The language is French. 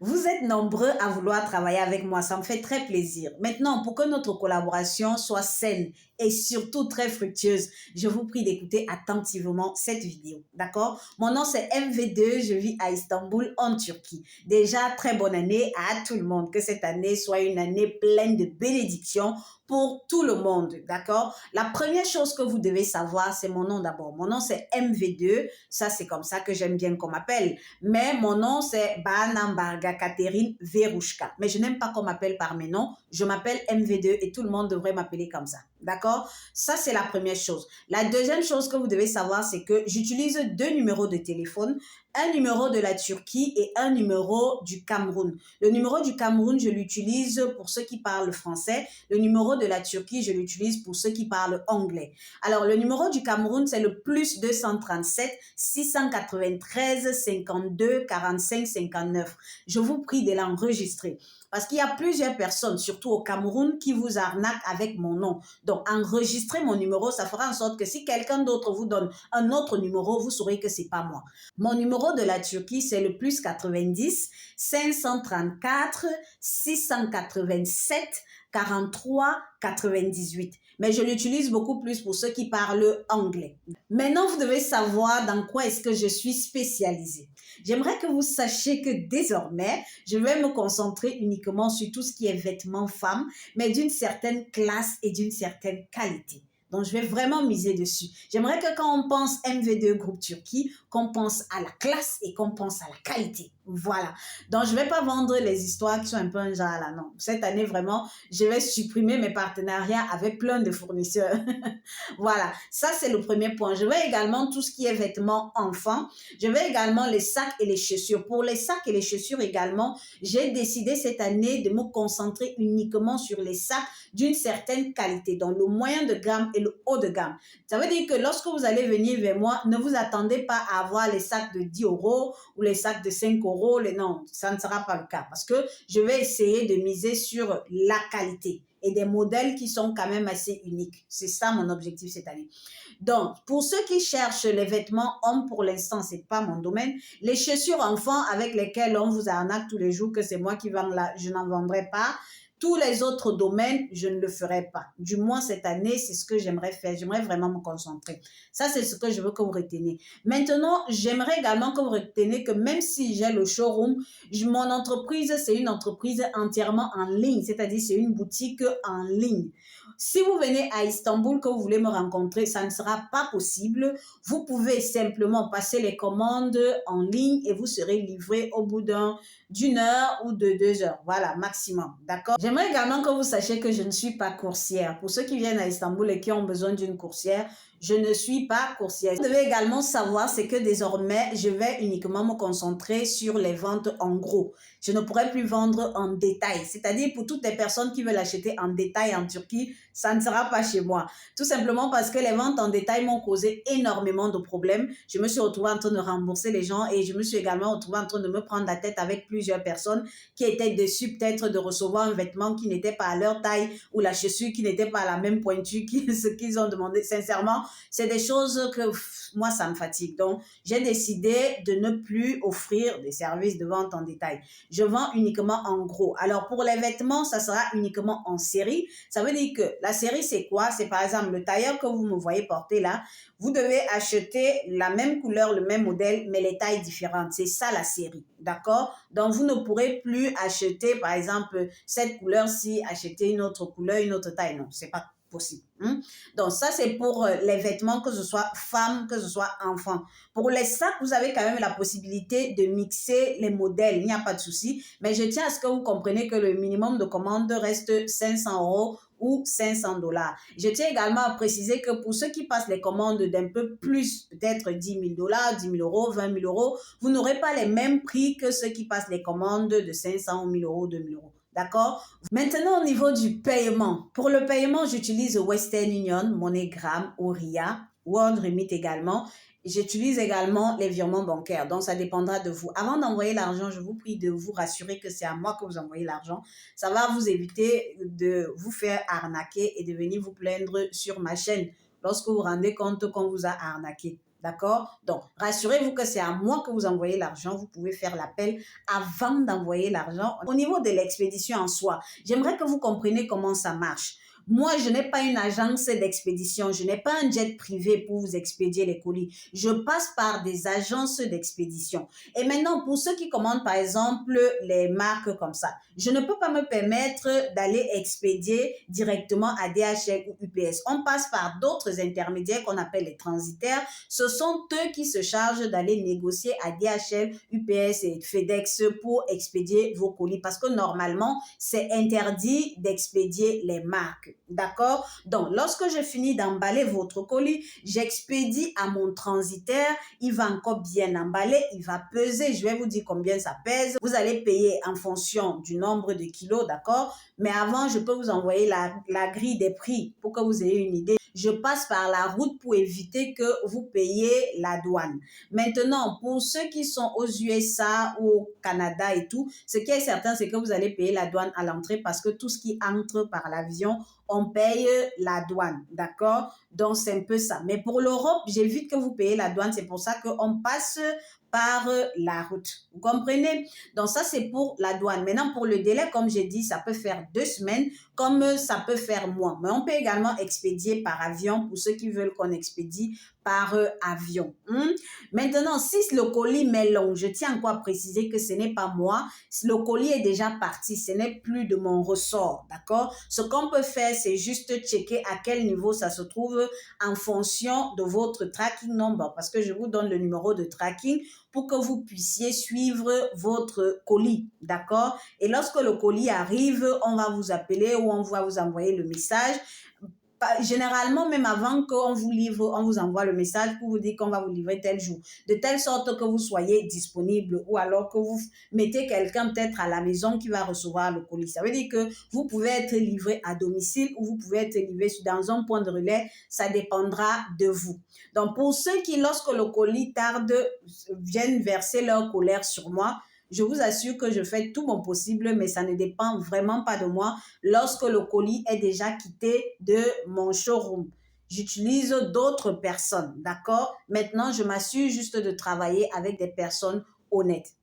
Vous êtes nombreux à vouloir travailler avec moi, ça me fait très plaisir. Maintenant, pour que notre collaboration soit saine et surtout très fructueuse, je vous prie d'écouter attentivement cette vidéo, d'accord? Mon nom c'est MV2, je vis à Istanbul en Turquie. Déjà, très bonne année à tout le monde, que cette année soit une année pleine de bénédictions pour tout le monde, d'accord? La première chose que vous devez savoir, c'est mon nom d'abord. Mon nom c'est MV2, ça c'est comme ça que j'aime bien qu'on m'appelle. Mais mon nom, c'est Banambarga Catherine Verouchka. Mais je n'aime pas qu'on m'appelle par mes noms. Je m'appelle MV2 et tout le monde devrait m'appeler comme ça. D'accord? Ça, c'est la première chose. La deuxième chose que vous devez savoir, c'est que j'utilise deux numéros de téléphone. Un numéro de la Turquie et un numéro du Cameroun. Le numéro du Cameroun, je l'utilise pour ceux qui parlent français. Le numéro de la Turquie, je l'utilise pour ceux qui parlent anglais. Alors, le numéro du Cameroun, c'est le plus 237 693 52 45 59. Je vous prie de l'enregistrer. Parce qu'il y a plusieurs personnes, surtout au Cameroun, qui vous arnaquent avec mon nom. Donc, enregistrez mon numéro, ça fera en sorte que si quelqu'un d'autre vous donne un autre numéro, vous saurez que c'est pas moi. Mon numéro de la Turquie, c'est le plus 90 534 687 43 98. Mais je l'utilise beaucoup plus pour ceux qui parlent anglais. Maintenant, vous devez savoir dans quoi est-ce que je suis spécialisée. J'aimerais que vous sachiez que désormais, je vais me concentrer uniquement sur tout ce qui est vêtements femmes, mais d'une certaine classe et d'une certaine qualité. Donc, je vais vraiment miser dessus. J'aimerais que quand on pense MV2 Groupe Turquie, qu'on pense à la classe et qu'on pense à la qualité. Voilà. Donc, je ne vais pas vendre les histoires qui sont un peu un genre là, non. Cette année, vraiment, je vais supprimer mes partenariats avec plein de fournisseurs. Voilà. Ça, c'est le premier point. Je vais également tout ce qui est vêtements enfants. Je vais également les sacs et les chaussures. Pour les sacs et les chaussures également, j'ai décidé cette année de me concentrer uniquement sur les sacs d'une certaine qualité, donc le moyen de gamme et le haut de gamme. Ça veut dire que lorsque vous allez venir vers moi, ne vous attendez pas à avoir les sacs de 10 euros ou les sacs de 5 euros. Non, ça ne sera pas le cas parce que je vais essayer de miser sur la qualité et des modèles qui sont quand même assez uniques. C'est ça mon objectif cette année. Donc, pour ceux qui cherchent les vêtements hommes, pour l'instant, c'est pas mon domaine. Les chaussures enfants avec lesquelles on vous arnaque tous les jours, que c'est moi qui vends là, je n'en vendrai pas. Tous les autres domaines, je ne le ferai pas. Du moins, cette année, c'est ce que j'aimerais faire. J'aimerais vraiment me concentrer. Ça, c'est ce que je veux que vous reteniez. Maintenant, j'aimerais également que vous reteniez que même si j'ai le showroom, mon entreprise, c'est une entreprise entièrement en ligne. C'est-à-dire, c'est une boutique en ligne. Si vous venez à Istanbul, que vous voulez me rencontrer, ça ne sera pas possible. Vous pouvez simplement passer les commandes en ligne et vous serez livré au bout d'une heure ou de 2 heures. Voilà, maximum. D'accord? J'aimerais également que vous sachiez que je ne suis pas coursière. Pour ceux qui viennent à Istanbul et qui ont besoin d'une coursière, je ne suis pas coursière. Vous devez également savoir, c'est que désormais, je vais uniquement me concentrer sur les ventes en gros. Je ne pourrai plus vendre en détail. C'est-à-dire pour toutes les personnes qui veulent acheter en détail en Turquie, ça ne sera pas chez moi. Tout simplement parce que les ventes en détail m'ont causé énormément de problèmes. Je me suis retrouvée en train de rembourser les gens et je me suis également retrouvée en train de me prendre la tête avec plusieurs personnes qui étaient déçues peut-être de recevoir un vêtement qui n'était pas à leur taille ou la chaussure qui n'était pas à la même pointure que ce qu'ils ont demandé. Sincèrement, c'est des choses que moi, ça me fatigue. Donc, j'ai décidé de ne plus offrir des services de vente en détail. Je vends uniquement en gros. Alors, pour les vêtements, ça sera uniquement en série. Ça veut dire que la série, c'est quoi? C'est par exemple le tailleur que vous me voyez porter là. Vous devez acheter la même couleur, le même modèle, mais les tailles différentes. C'est ça la série. D'accord? Donc, vous ne pourrez plus acheter, par exemple, cette couleur-ci, acheter une autre couleur, une autre taille. Non, c'est pas possible. Donc, ça, c'est pour les vêtements, que ce soit femmes, que ce soit enfants. Pour les sacs, vous avez quand même la possibilité de mixer les modèles. Il n'y a pas de souci. Mais je tiens à ce que vous compreniez que le minimum de commande reste 500 euros ou 500 dollars. Je tiens également à préciser que pour ceux qui passent les commandes d'un peu plus, peut-être 10 000 dollars, 10 000 euros, 20 000 euros, vous n'aurez pas les mêmes prix que ceux qui passent les commandes de 500 ou 1 000 euros, 2 000 euros. D'accord? Maintenant, au niveau du paiement. Pour le paiement, j'utilise Western Union, MoneyGram, Oria, World Remit également. J'utilise également les virements bancaires, donc ça dépendra de vous. Avant d'envoyer l'argent, je vous prie de vous rassurer que c'est à moi que vous envoyez l'argent. Ça va vous éviter de vous faire arnaquer et de venir vous plaindre sur ma chaîne lorsque vous vous rendez compte qu'on vous a arnaqué. D'accord? Donc, rassurez-vous que c'est à moi que vous envoyez l'argent. Vous pouvez faire l'appel avant d'envoyer l'argent. Au niveau de l'expédition en soi, j'aimerais que vous compreniez comment ça marche. Moi, je n'ai pas une agence d'expédition, je n'ai pas un jet privé pour vous expédier les colis. Je passe par des agences d'expédition. Et maintenant, pour ceux qui commandent, par exemple, les marques comme ça, je ne peux pas me permettre d'aller expédier directement à DHL ou UPS. On passe par d'autres intermédiaires qu'on appelle les transitaires. Ce sont eux qui se chargent d'aller négocier à DHL, UPS et FedEx pour expédier vos colis parce que normalement, c'est interdit d'expédier les marques. D'accord? Donc, lorsque je finis d'emballer votre colis, j'expédie à mon transitaire. Il va encore bien emballer, il va peser. Je vais vous dire combien ça pèse. Vous allez payer en fonction du nombre de kilos, d'accord? Mais avant, je peux vous envoyer la grille des prix pour que vous ayez une idée. Je passe par la route pour éviter que vous payiez la douane. Maintenant, pour ceux qui sont aux USA ou au Canada et tout, ce qui est certain, c'est que vous allez payer la douane à l'entrée parce que tout ce qui entre par l'avion, on paye la douane, d'accord? Donc, c'est un peu ça. Mais pour l'Europe, j'évite que vous payez la douane. C'est pour ça qu'on passe par la route. Vous comprenez? Donc, ça, c'est pour la douane. Maintenant, pour le délai, comme j'ai dit, ça peut faire 2 semaines, comme ça peut faire moins. Mais on peut également expédier par avion pour ceux qui veulent qu'on expédie par avion. Maintenant, si le colis met long, je tiens encore à préciser que ce n'est pas moi. Le colis est déjà parti, ce n'est plus de mon ressort, d'accord? Ce qu'on peut faire, c'est juste checker à quel niveau ça se trouve en fonction de votre tracking number, parce que je vous donne le numéro de tracking pour que vous puissiez suivre votre colis, d'accord? Et lorsque le colis arrive, on va vous appeler ou on va vous envoyer le message. Généralement, même avant qu'on vous livre, on vous envoie le message pour vous dire qu'on va vous livrer tel jour, de telle sorte que vous soyez disponible ou alors que vous mettez quelqu'un peut-être à la maison qui va recevoir le colis. Ça veut dire que vous pouvez être livré à domicile ou vous pouvez être livré dans un point de relais, ça dépendra de vous. Donc, pour ceux qui, lorsque le colis tarde, viennent verser leur colère sur moi, je vous assure que je fais tout mon possible, mais ça ne dépend vraiment pas de moi lorsque le colis est déjà quitté de mon showroom. J'utilise d'autres personnes, d'accord? Maintenant, je m'assure juste de travailler avec des personnes honnêtes.